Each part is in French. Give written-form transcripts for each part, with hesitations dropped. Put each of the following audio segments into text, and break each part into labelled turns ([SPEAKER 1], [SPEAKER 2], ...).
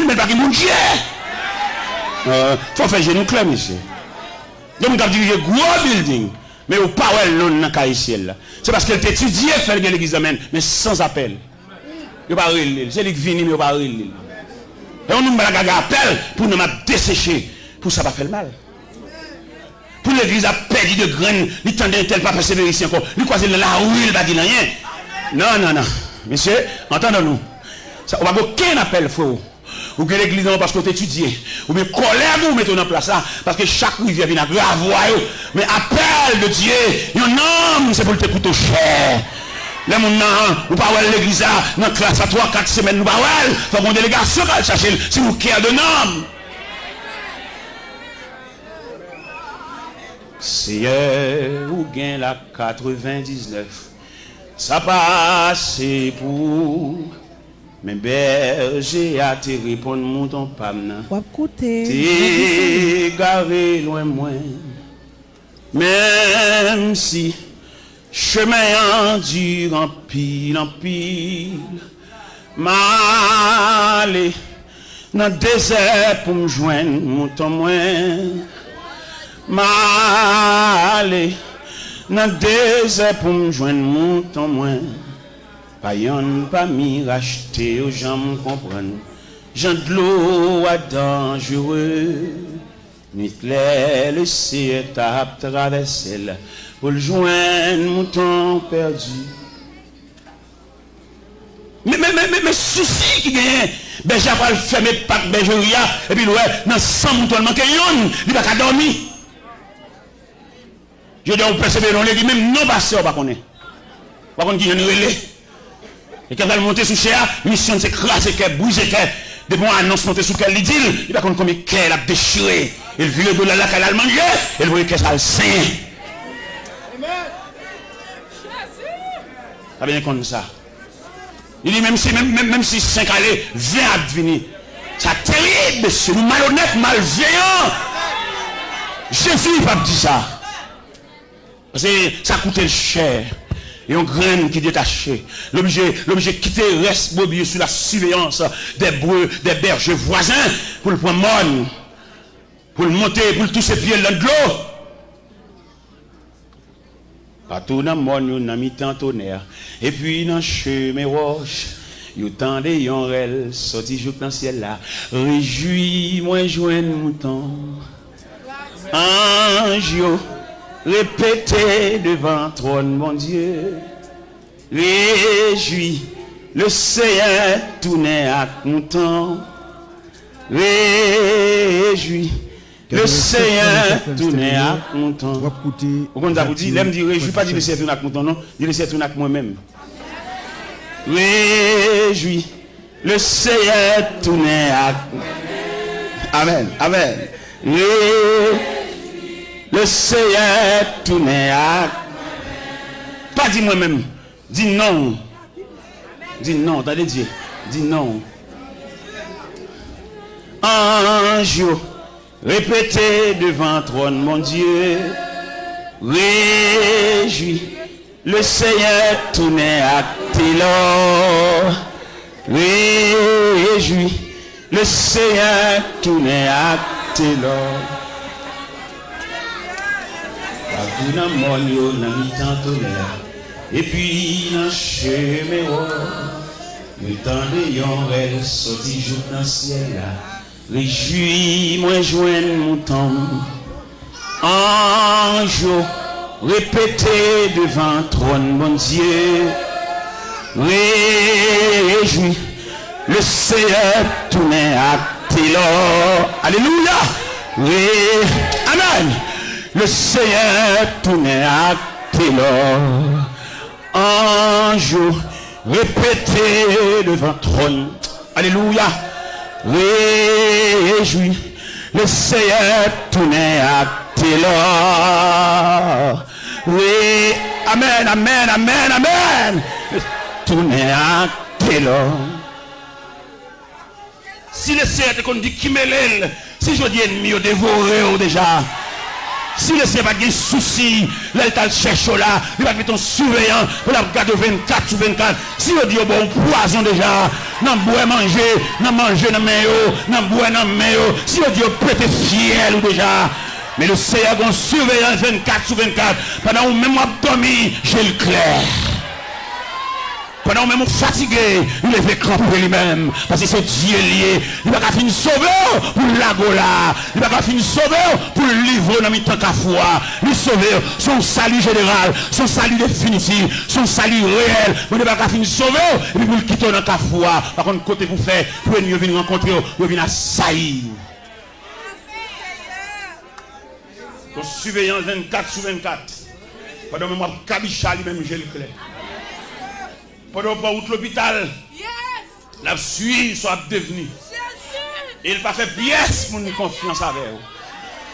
[SPEAKER 1] mais pas qui mon Dieu. Faut faire genou clair, monsieur. Donc, on a dirigé gros building, mais au pas ouais dans Caïciel. C'est parce qu'elle t'étudie faire l'église mais sans appel. Il pas relé, c'est lui qui vient mais pas relé. Et on nous met la appel pour nous dessécher, pour ça pas faire le mal. Pour l'église a perdu de graines, il tendait tel pas persévérer ici encore. Il croise la rue, il va dire rien. Non. Monsieur, entendons-nous. On va aucun appel faux. Ou que l'église non parce qu'on t'étudie. Ou bien colère nous mettons en place ça. Parce que chaque rivière vient à grave. Mais appel de Dieu, un homme, c'est pour te coûter cher. Les gens, nous pas l'église dans la classe à 3-4 semaines, nous pas il faut qu'on délégation va chercher si nous cœur de homme. Seigneur, ou gain la 99, ça passe pour mes bergers à te répondre mon pam. T'es garé loin moins, même si chemin endure en pile, m'aller dans le désert pour me joindre mon temps moins. M'aller dans le désert pour me joindre mon temps moins. Pas yon pas m'y racheter aux gens me comprennent. Jean de l'eau à dangereux. Nuit claire le ciel tape traverser pour le joindre mon temps perdu. Mais souci qui gagne. Ben j'ai pas le fermer pas bergerie et puis ouais dans 100 moutons manque yon, il va pas dormir. Je dois persévérer dans l'église, même non passé, on ne connaît pas. Par contre, qui est relais. Et quand elle monte sous cher, mission c'est craser, bouger, de bon annonce monter sous quel dit, il va connaître combien qu'elle a déchiré. Et le vieux de la qu'elle a mangé, et le voyait qu'elle a le saint. Ça bien comme ça. Il dit même si 5 allées, 20 à venir. C'est terrible, monsieur. Nous malhonnêtes, malveillants. Jésus n'a pas dit ça. Parce que ça coûte cher. Et on graine qui détaché. L'objet quitter reste bobillé sous la surveillance des bergers voisins pour le prendre morne. Pour le monter, pour le toucher pieds dans l'eau. Partout dans le monde, on a mis tant tonnerre. Et puis dans le chemin roche, il y a tant de yonrel sorti jour dans le ciel là. Réjouis-moi, joindre mon temps. Ange, répétez devant trône, mon Dieu. Réjouis, le Seigneur tourné à content. Réjouis, le Seigneur tourné à content. Pourquoi vous dit, l'aime dit, réjouis pas, dit le Seigneur tourné à content, non, dit le Seigneur tourné à moi-même. Réjouis, le Seigneur tourné à Amen, amen. Le Seigneur tourné à. Pas dit moi-même. Dis non. Dis non. T'as dit. Dis non. Ange, répétez devant trône, mon Dieu. Réjouis. Le Seigneur tourné à Télor. Réjouis. Le Seigneur tourné à Télor. Tout dans mon lieu, dans le temps tonnerre. Et puis dans le chemin, le temps de yonrel sorti jour dans le ciel là. Réjouis-moi, joindre mon temps. Ange, répétez devant trône, mon Dieu. Réjouis, le Seigneur tourné à Télor. Alléluia. Amen. Le Seigneur tourné à Télor. Ange, répétez devant trône. Alléluia. Réjouis. Le Seigneur tourné à Télor. Oui. Amen, amen, amen, amen. Tourné à Télor. Si le Seigneur te dit qui me l'aile, si je dis ennemi, dévoré déjà. Si le Seigneur n'a pas de souci, l'État cherche là, il va mettre un surveillant pour la garder 24 sur 24. Si on dit bon poison déjà, non boire manger, non manger dans main, non boire dans main. Si on dit peut-être fier ou déjà. Mais le Seigneur a un surveillant 24 sur 24. Pendant que même moi dormi, j'ai le clair. Pendant que même fatigué, il est fait camper lui-même. Parce que c'est Dieu lié. Il va pas finir sauveur pour la gola. Il va pas finir sauveur pour le livre dans le temps qu'à foi. Il sauveur, son salut général, son salut définitif, son salut réel. Mais il va pas finir sauveur et puis pour le quitter dans la foi. Par contre, côté pour faire, pour venir rencontrer, pour venir assaillir. Pour surveillant 24 sur 24. Pendant que moi, Kabicha lui-même, j'ai le clair. Pendant que route l'hôpital, la suite soit devenue. Et il n'a pas fait pièce pour nous confiance avec eux.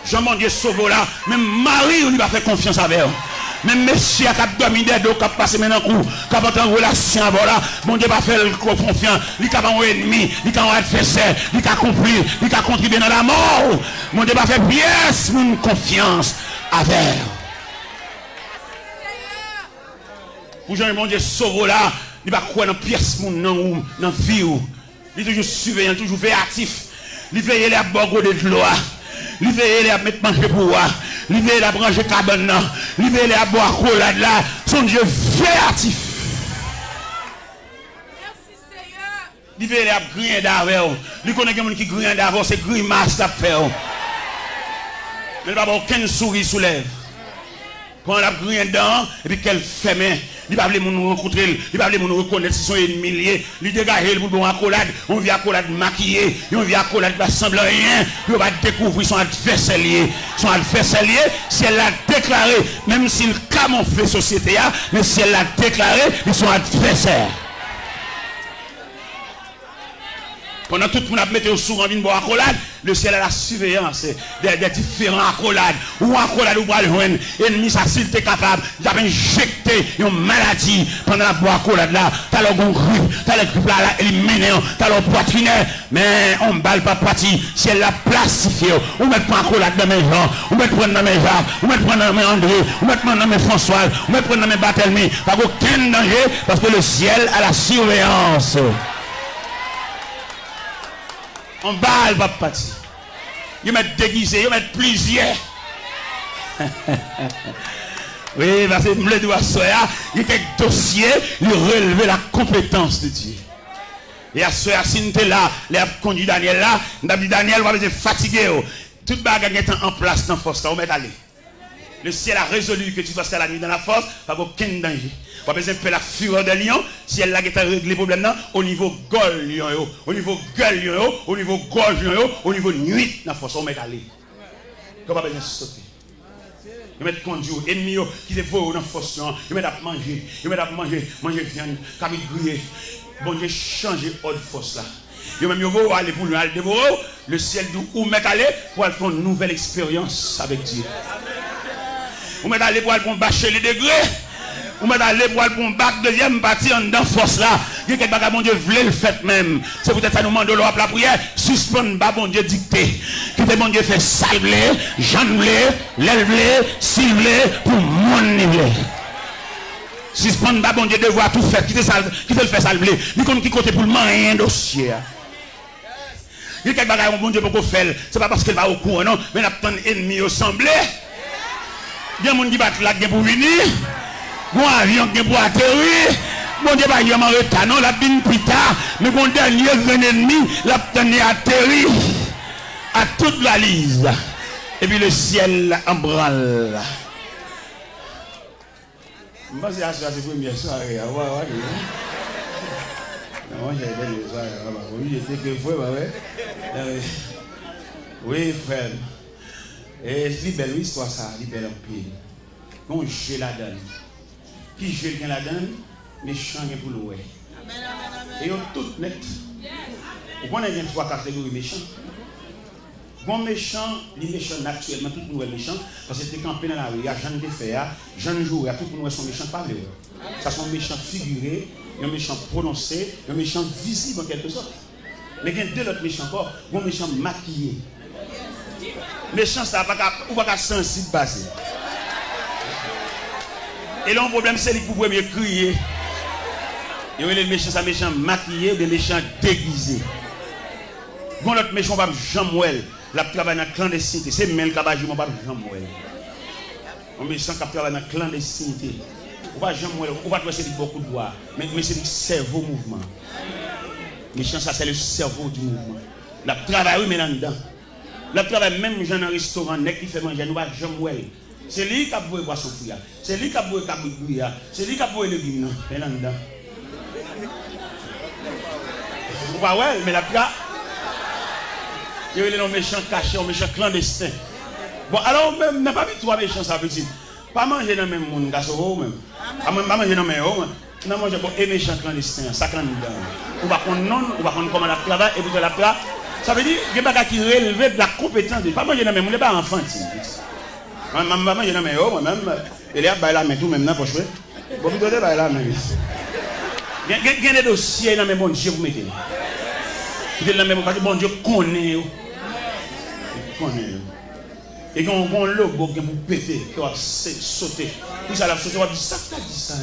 [SPEAKER 1] Jean Dieu sauve là, même Marie, on lui va faire confiance avec eux. Même monsieur qui a dormi des dos, qui a passé maintenant coup, qui a pas en relation avec là, mon Dieu va faire confiance. Il a un ennemi, il a un adversaire, il a compris, il a contribué dans la mort. Mon Dieu va faire pièce pour nous confiance avec eux. Pour Jean mon Dieu sauve là, il va croire dans pièce dans la vie. Il est toujours surveillant, toujours véatif. Il veille à boire de l'eau. Il veille à mettre manger pour moi. Il veille à brancher cabane. Il veille à boire cola là. Son Dieu véatif.
[SPEAKER 2] Merci Seigneur.
[SPEAKER 1] Il veille à griller d'avant. Il connaît quelqu'un qui grille d'avant, c'est grimace à faire. Mais il n'y a pas aucun sourire sous lèvres. Quand on a grillé dedans, et puis qu'elle fait main. Il va nous rencontrer, il va nous reconnaître si son ennemi, il dégage pour bon accolade, on vient accolade maquillé, on vient accolade pas semblant rien, il va découvrir son adversaire lié. Son adversaire lié, si elle l'a déclaré, même s'il camoufle société, mais si elle l'a déclaré, ils sont adversaires. Pendant tout le monde a mis au sourd en vie de boire accolade, le ciel a la surveillance des différents accolades. Ou accolade ou le joindre, ennemi, ça s'il était capable d'injecter une maladie pendant la boire accolade là. T'as le grippe, t'as le grippe là, éliminé, t'as le poitrinaire, mais on ne balle pas parti. Si elle l'a plastifié, on met pas accolade dans mes gens, on met prendre dans mes Jacques, on met prendre dans mes André, on met prendre dans mes François, on met prendre dans mes Barthélemy. Pas aucun danger parce que le ciel a la surveillance. On balle pas parti. Ils mettent déguisé, ils mettent plusieurs. Oui, parce que le doigt soya, il y a quelques dossiers, il relevait la compétence de Dieu. Et à soya, si nous sommes là, les conduit Daniel là, nous avons dit Daniel, on va être fatigué. Toute bagarre est en place dans la force, on va aller. Le ciel a résolu que tu vas passer la nuit dans la force, pas aucun danger. On va besoin de la fureur de lion, si elle a réglé le problème au niveau gueule lion, au niveau gueule lion, au niveau gorge lion, au niveau nuit dans la force, on va aller. On va besoin de stopper. Ils mettent conduire, ennemis qui dévorent dans la force, ils mettent à manger, manger viande, comme ils grillent. Bon Dieu, changer ordre force là. Ils même vont aller pour le dévorer, le ciel d'où mettre aller pour aller faire une nouvelle expérience avec Dieu. Vous mettez aller pour aller bâcher les degrés. Vous mettez aller pour aller bac deuxième partie en dedans force là. Il y a quelqu'un qui bon Dieu voulait le faire même. C'est peut-être ça nous demande de l'eau la prière. Suspendre bas bon Dieu dicté. Qui te bon Dieu fait salver, janvler, l'élever, cibler pour mon niveau. Suspendre bas bon Dieu devoir tout faire. Qui te le fait salver. Il compte qui côté pour le moyen dossier. Il y a quelqu'un qui bon Dieu pour faire. C'est pas parce qu'il va au courant non. Mais il y a tant d'ennemis assemblés. Il y a des gens qui battent là pour venir. Bon avion qui pour atterrir. Bon Dieu, il y a un retard, non, la bin pita. Mais mon dernier ennemi, la tenu atterri à toute la lise. Et puis le ciel en branle. Je pense que c'est la première soirée. Moi, j'ai été les soirées. Oui, j'étais que frère, oui, frère. Et c'est une belle histoire, ça, c'est belle en pile. Bon, je la donne. Qui je la donne, méchant pour l'oué. Et on tout net. On a bien trois catégories méchants. Bon méchant, les méchants naturellement, tout le monde est méchant. Parce que c'est campé dans la rue, il y a gens qui fait, gens jouent, tout le monde sont méchants, pas vrai. Ça sont méchants figurés, un méchant prononcé, un méchant visible en quelque sorte. Mais il y a deux autres méchants encore, bon méchant maquillé. Méchant, ça va pas sensible passer. Et là, le problème, c'est qu'il faut mieux crier. Il y a les méchants, ça méchant maquillé, des méchants déguisés. Quand l'autre méchant va Jean-Mouel, la travaille dans la clandestinité. C'est même le cabage, mon pas Jean-Mouel. Un méchant qui travaille dans la clandestinité. On va Jean-Mouel, on va trouver beaucoup de doigts. Mais c'est le cerveau mouvement. Méchant, ça c'est le cerveau du mouvement. La travail, oui, mais là-dedans. La travail, même dans un restaurant, qui fait manger, nous va Jean-Mouel. C'est lui qui a beau boisson fouilla. C'est lui qui a beau cabouille. C'est lui qui a beau légumes. Mais là-dedans. Vous voyez, mais la pria. Il y a des méchants cachés, des méchants clandestins. Bon, alors, même, n'a pas vu trois méchants, ça veut dire. Pas manger dans le même monde, garçon, même. Pas manger dans le même monde. Non, manger pour les méchants clandestins, ça quand nous on va prendre non, on va prendre comment la travail, et puis la pria. Ça veut dire qu'il y a des gens qui relèvent de la compétence. Pas manger dans le même monde, pas enfantine. Maman, je n'ai pas moi-même. Il y a la main tout même dans poche. Bon, vous donnez la main. Il y a des dossiers dans mes bon Dieu, vous mettez. Vous êtes dans mes bon Dieu connaît. Et quand on logo, vous pétez, vous sauter. Puis ça la sauter, vous dit ça, dit ça.